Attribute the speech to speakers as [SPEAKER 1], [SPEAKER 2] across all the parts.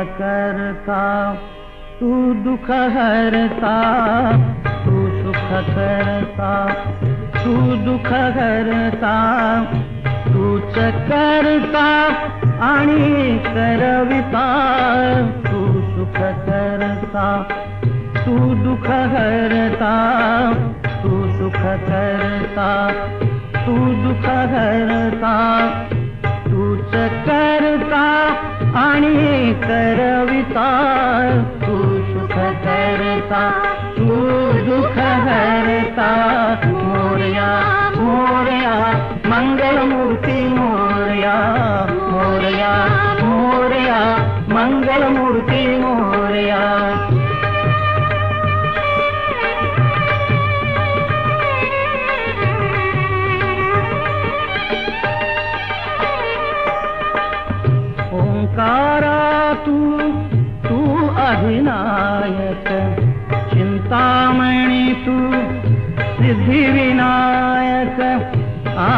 [SPEAKER 1] करता, तू दुःख हरता, तू सुख करता, तू दुःख हरता, तूच करता आणि करविता, तू सुख करता, तू दुःख हरता, तू सुख करता, तू दुःख हरता, तूच करता आणि करविता, तू सुख करता, तू दुःख हरता. मोरया मोरया मंगलमूर्ती मोरया, मोरया मोरया मंगलमूर्ती मोरया. ओंकारा तू अधिनायक, चिंतामणी तू सिद्धिविनायक. आ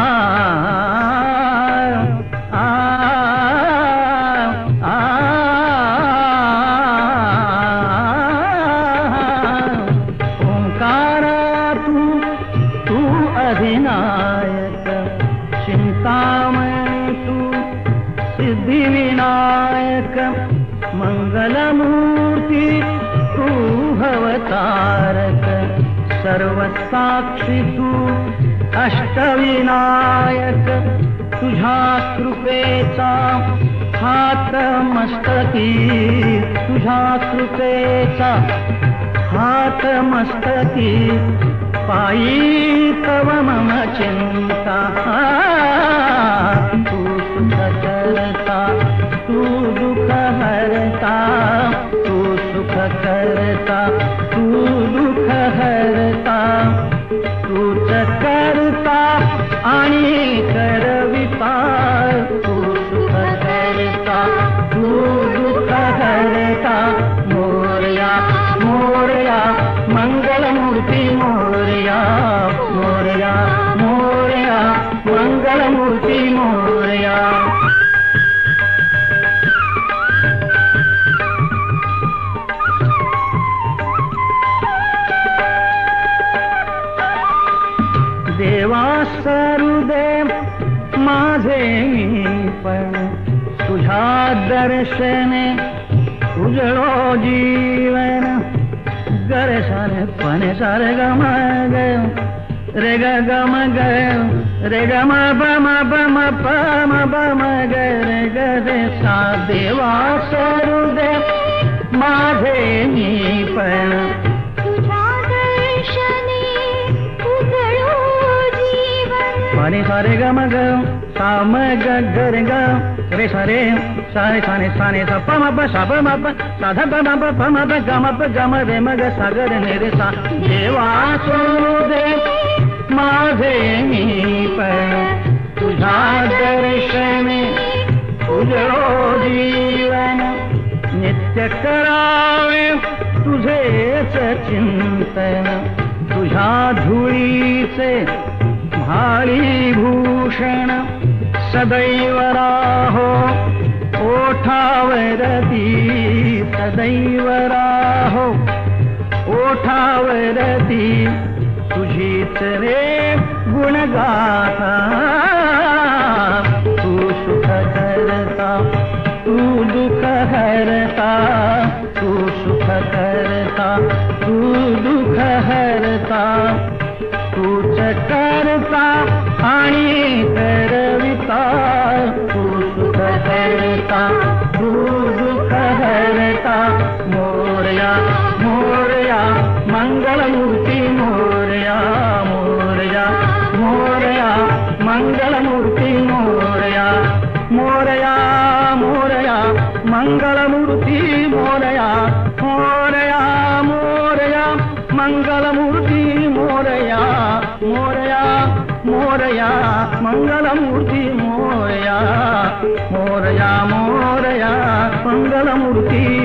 [SPEAKER 1] आ आ ओंकारा तू अधिनायक, चिंतामणी तू सिद्धिविनायक. मंगलमूर्ती तू भवतारक, सर्वसाक्षी तू अष्टविनायक. तुझ्या कृपेचा हात मस्तकी, तुझ्या कृपेचा हात मस्तकी. पायी तव मम चिंता, तू सुख करता, तू दुःख हरता, तू सुख करता, तू दुःख हरता. तूच करता आणि करविता, तू सुख करता, तू दुःख हरता. मोरया मोरया मंगलमूर्ती मोरया, मोरया मोरया मंगलमूर्ती मोरया. देवा सरुदे माझे पण, तुझ्या दर्शने उजळो जीवन. गरे सारे पने सारे गम ग रे ग गम ग रे ग म ब म ब म प म ब म ग रे ग रे सा. देवा सरुदे माझे पण, सारे सारे ग म ग सा म ग ग रे ग रे सारे सारे साने साने सा प म प सा प म प सा ध प म प प म प ग म प ग म रे म ग सा ग रे ने रे सा. देवा सरुदे माझे पण, तुझ्या दर्शने उजळो जीवन. नित्य करावे तुझेच चिंतन, तुझ्या धुळीचे भाळी भूषण. सदैव राहो ओठावरती, सदैव राहो ओठावरती. तुझीच रे गुणगाथा, तू सुख करता, तू दुःख हरता, तू सुख करता, तू दुःख हरता. तूच करता आणि करविता, तू सुख करता, तू दुःख हरता. मोरया मोरया मंगलमूर्ती मोरया, मोरया मोरया मंगलमूर्ती मोरया. मोरया मोरया मंगलमूर्ती मोरया, मोरया मोरया मंगलमूर्ती मोरया. मोरया मोरया मंगलमूर्ती मोरया, मोरया मोरया मंगलमूर्ती